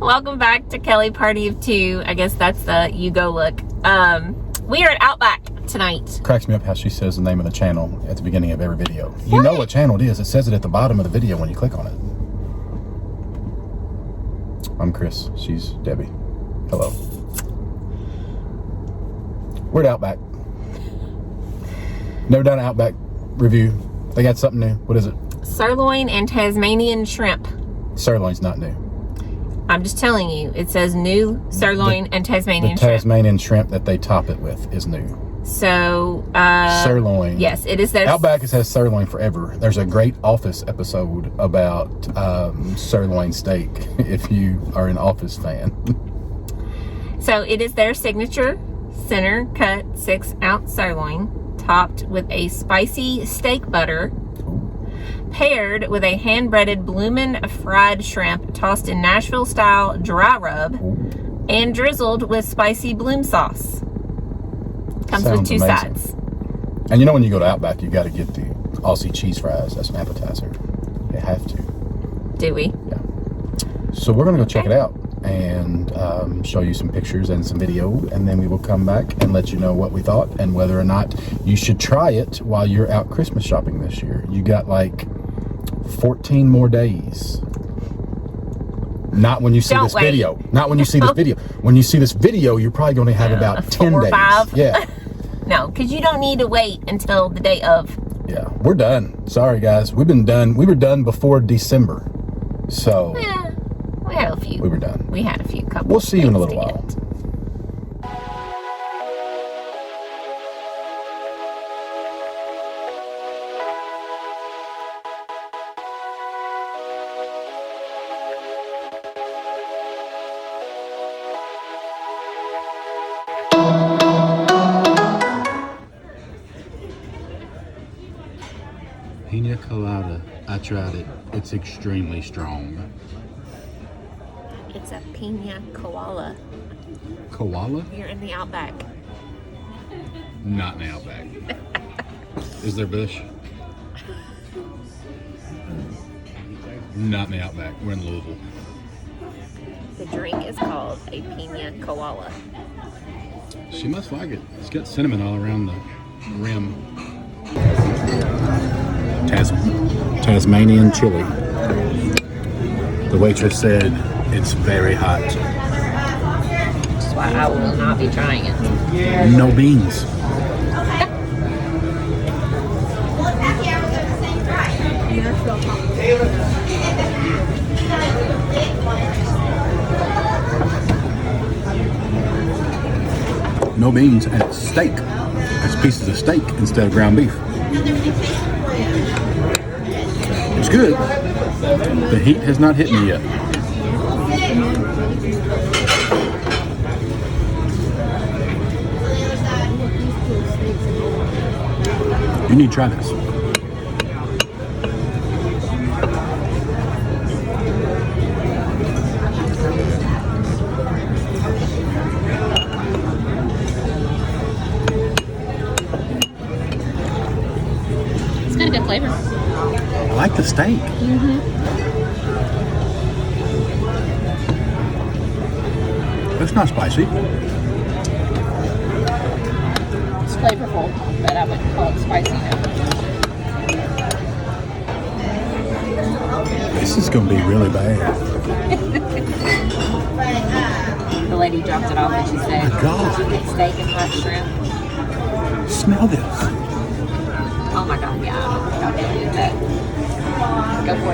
Welcome back to Kelly Party of Two. I guess that's the you go look. We are at Outback tonight. Cracks me up how she says the name of the channel at the beginning of every video. You know what channel it is. It says it at the bottom of the video when you click on it. I'm Chris. She's Debbie. Hello. We're at Outback. Never done an Outback review. They got something new. What is it? Sirloin and Tasmanian Shrimp. Sirloin's not new. I'm just telling you, it says new sirloin and Tasmanian shrimp. The Tasmanian shrimp that they top it with is new. So, sirloin. Yes, it is there. Outback has had sirloin forever. There's a great Office episode about sirloin steak, if you are an Office fan. So, it is their signature center cut 6-ounce sirloin, topped with a spicy steak butter, paired with a hand-breaded bloomin' fried shrimp tossed in Nashville-style dry rub and drizzled with spicy bloom sauce. Comes with two sides. And you know when you go to Outback, you got to get the Aussie cheese fries as an appetizer. You have to. Do we? Yeah. So we're going to go check it out and show you some pictures and some video, and then we will come back and let you know what we thought and whether or not you should try it while you're out Christmas shopping this year. You got like 14 more days. Not when you see this video. Not when you see this video. When you see this video, you're probably going to have about 10 days. 5. Yeah. No, because you don't need to wait until the day of. Yeah, we're done. Sorry, guys. We've been done. We were done before December. So. Yeah, we had a few. We were done. We had a few couple. We'll see you in a little while. Pina colada. I tried it. It's extremely strong. It's a pina koala. Koala? You're in the Outback. Not in the Outback. Is there bush? Not in the Outback. We're in Louisville. The drink is called a pina koala. She must like it. It's got cinnamon all around the rim. Tasmanian chili. The waitress said it's very hot. That's why I will not be trying it. No beans. No beans, and it's steak. It's pieces of steak instead of ground beef. It's good. The heat has not hit me yet. You need to try this. It's got a good flavor. I like the steak. It's not spicy. It's flavorful, but I wouldn't call it spicy now. This is going to be really bad. The lady dropped it off and she said, Oh my God. steak and hot shrimp. Smell this. Oh my God, yeah, I don't think I'll be able to do that. Go for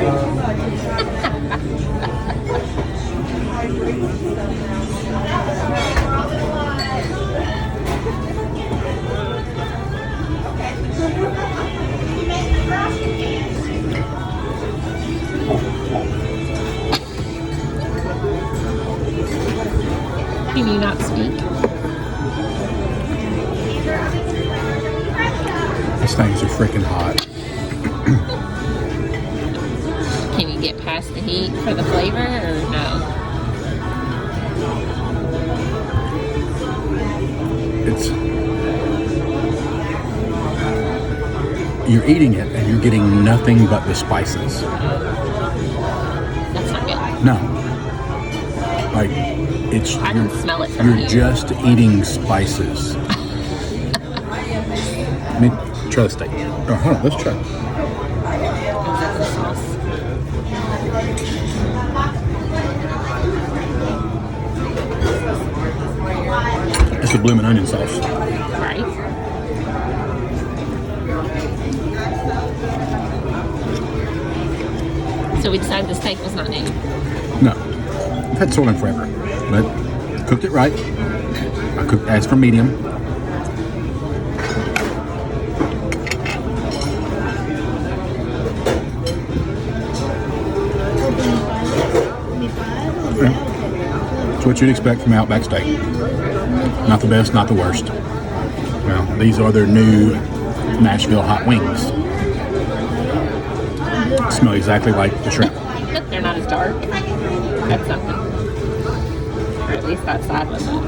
Can you not speak? These things are freaking hot. Can you get past the heat for the flavor or no? It's you're eating it and you're getting nothing but the spices. That's not good. No. like it's. I can smell it from You're here. just eating spices. Let me try the steak. Oh, hold on, let's try it. Is that the sauce? It's the blooming onion sauce. Right. So we decided the steak was not new. No, I've had sirloin forever, but cooked it right. I asked for medium. It's what you'd expect from Outback Steak. Not the best, not the worst. Well, these are their new Nashville Hot wings. Smell exactly like the shrimp. They're not as dark. That's something. Or at least that side wasn't.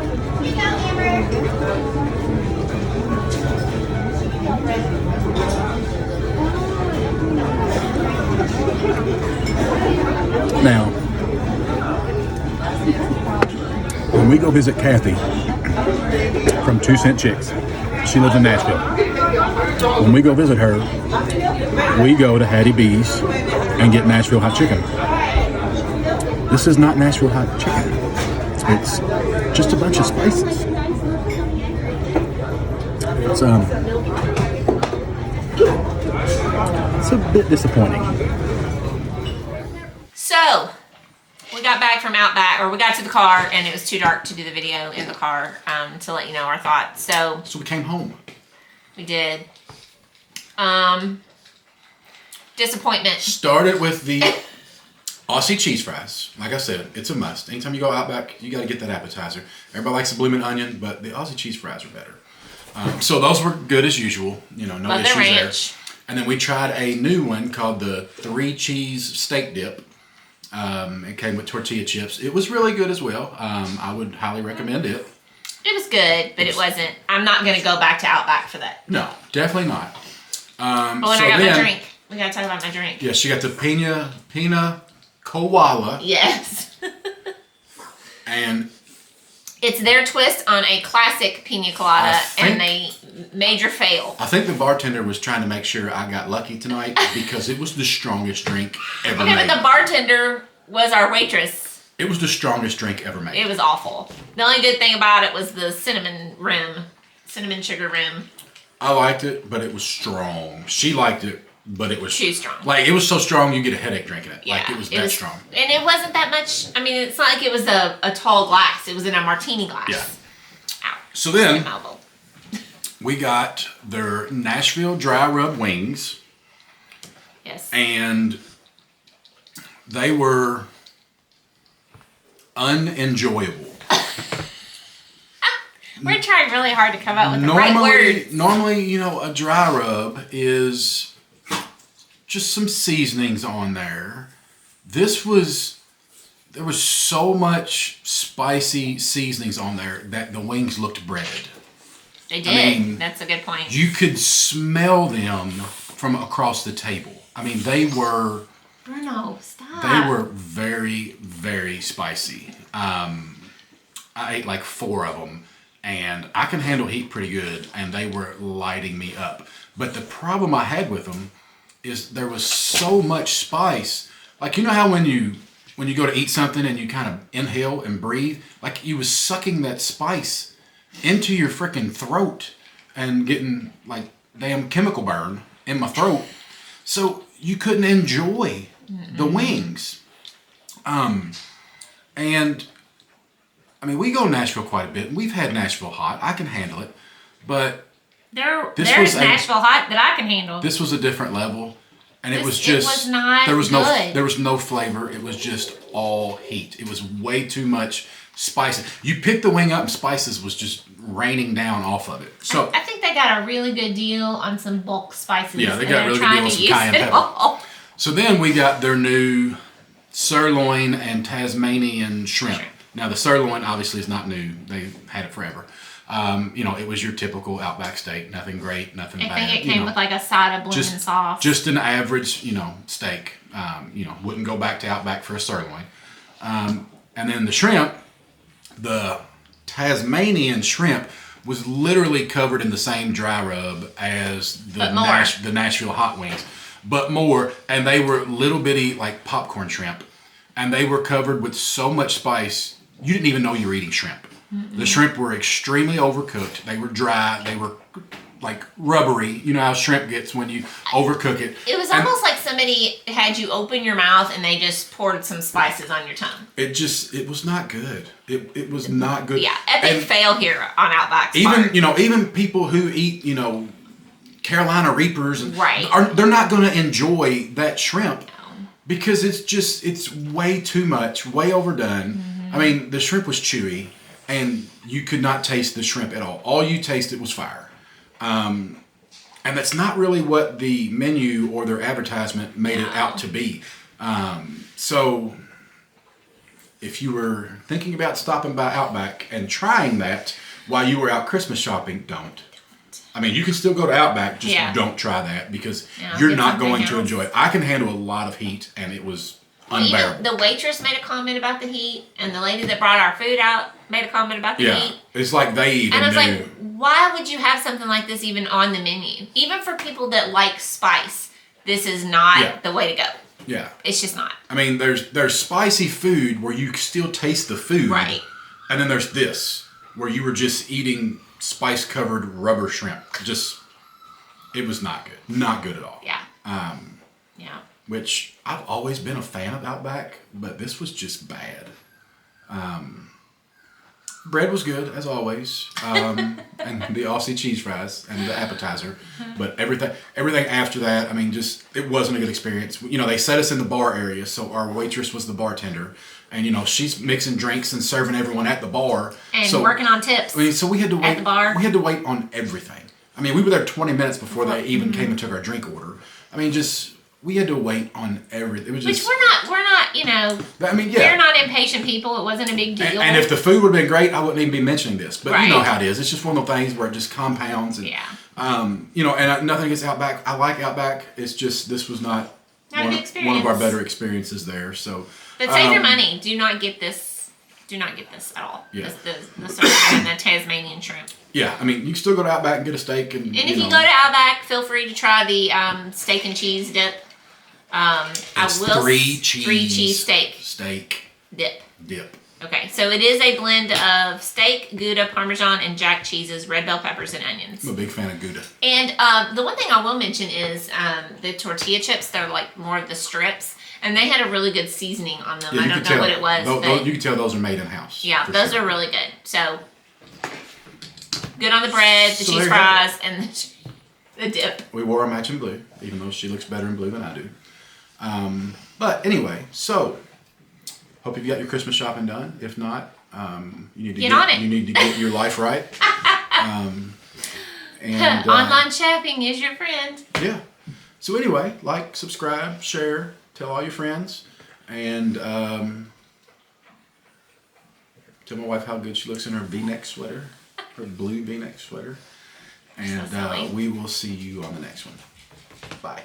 Now, when we go visit Kathy from 2 Cent Chicks, she lives in Nashville. When we go visit her, we go to Hattie B's and get Nashville hot chicken. This is not Nashville hot chicken. It's just a bunch of spices. It's a bit disappointing. So, we got back from Outback, or we got to the car, and it was too dark to do the video in the car to let you know our thoughts. So we came home. we did. Disappointment. Started with the Aussie cheese fries. Like I said, it's a must. Anytime you go Outback, you got to get that appetizer. Everybody likes the blooming onion, but the Aussie cheese fries are better. So those were good as usual. You know, no Love issues the there. ranch. And then we tried a new one called the 3 cheese steak dip. It came with tortilla chips. It was really good as well. I would highly recommend it. It was good, but it wasn't. I'm not going to go back to Outback for that. No, definitely not. But when I got my drink, we got to talk about my drink. Yeah, she got the pina koala. Yes. And it's their twist on a classic pina colada, and they major fail. I think the bartender was trying to make sure I got lucky tonight because it was the strongest drink ever made. Okay, but the bartender was our waitress. It was the strongest drink ever made. It was awful. The only good thing about it was the cinnamon sugar rim. I liked it, but it was strong. She liked it, but it was too strong. Like, it was so strong you get a headache drinking it. Yeah, like, it was that strong. And it wasn't that much. I mean, it's not like it was a tall glass. It was in a martini glass. Yeah. Ow. So then, we got their Nashville dry rub wings. Yes. And they were unenjoyable. We're trying really hard to come up with the right words. Normally, you know, a dry rub is just some seasonings on there. There was so much spicy seasonings on there that the wings looked breaded. They did. I mean, that's a good point. You could smell them from across the table. I mean, they were... Bruno, stop. They were very, very spicy. I ate like 4 of them, and I can handle heat pretty good, and they were lighting me up. But the problem I had with them is there was so much spice. Like, you know how when you go to eat something and you kind of inhale and breathe, like you was sucking that spice into your freaking throat and getting like damn chemical burn in my throat. So you couldn't enjoy the wings. And I mean, we go to Nashville quite a bit. We've had Nashville Hot. I can handle it. But there's Nashville Hot that I can handle. This was a different level. And it was not there was good. There was no flavor. It was just all heat. It was way too much spices. You pick the wing up and spices was just raining down off of it. So I think they got a really good deal on some bulk spices. Yeah, they got a really good deal on some cayenne pepper. So then we got their new Sirloin and Tasmanian Shrimp. Now the sirloin obviously is not new. They had it forever. You know, it was your typical Outback steak. Nothing great, nothing bad. I think it came with like a side of blooming sauce. Just an average, you know, steak. You know, wouldn't go back to Outback for a sirloin. And then the shrimp The Tasmanian shrimp was literally covered in the same dry rub as the Nashville Hot wings, but more, and they were little bitty like popcorn shrimp, and they were covered with so much spice you didn't even know you were eating shrimp. Mm-mm. The shrimp were extremely overcooked. They were dry. They were like rubbery. You know how shrimp gets when you overcook it. It was almost like somebody had you open your mouth and they just poured some spices on your tongue. It was not good. It was not good. Yeah, epic fail here on Outback. Even people who eat, Carolina Reapers, and they're not going to enjoy that shrimp because it's way too much, way overdone. Mm-hmm. I mean, the shrimp was chewy and you could not taste the shrimp at all. All you tasted was fire. And that's not really what the menu or their advertisement made it out to be. So if you were thinking about stopping by Outback and trying that while you were out Christmas shopping, don't. I mean, you can still go to Outback, just don't try that because you're not going to enjoy it. I can handle a lot of heat, and it was unbearable. Even the waitress made a comment about the heat, and the lady that brought our food out made a comment about the heat. It's like they even And I was knew. like, why would you have something like this even on the menu? Even for people that like spice, this is not the way to go. Yeah. It's just not. I mean, there's spicy food where you still taste the food. Right. And then there's this, where you were just eating spice-covered rubber shrimp. It was not good. Not good at all. Yeah. Which I've always been a fan of Outback, but this was just bad. Bread was good, as always, and the Aussie cheese fries and the appetizer. But everything after that, I mean, it wasn't a good experience. They set us in the bar area, so our waitress was the bartender. And, she's mixing drinks and serving everyone at the bar. And working on tips. I mean, so we had to wait. At the bar. We had to wait on everything. I mean, we were there 20 minutes before they even came and took our drink order. I mean, we had to wait on everything. It was just. Which we're not. I mean, yeah. We're not impatient people. It wasn't a big deal. And if the food would have been great, I wouldn't even be mentioning this. But you know how it is. It's just one of the things where it just compounds. And, and nothing against Outback. I like Outback. It's just this was not one of our better experiences there. So. But save your money. Do not get this. Do not get this at all. Yeah. The sirloin and the Tasmanian shrimp. Yeah, I mean, you can still go to Outback and get a steak. And if you go to Outback, feel free to try the steak and cheese dip. Three cheese steak dip. Okay, so it is a blend of steak, Gouda, Parmesan, and jack cheeses, red bell peppers, and onions. I'm a big fan of Gouda. And the one thing I will mention is the tortilla chips. They're like more of the strips. And they had a really good seasoning on them. I don't know what it was. You can tell those are made in-house. Yeah, those are really good. So, good on the bread, the cheese fries, and the dip. We wore our matching blue, even though she looks better in blue than I do. But anyway, so, hope you've got your Christmas shopping done. If not, you need to get your life right. Online shopping is your friend. Yeah. So anyway, like, subscribe, share. Tell all your friends, and tell my wife how good she looks in her V-neck sweater, her blue V-neck sweater. And we will see you on the next one. Bye.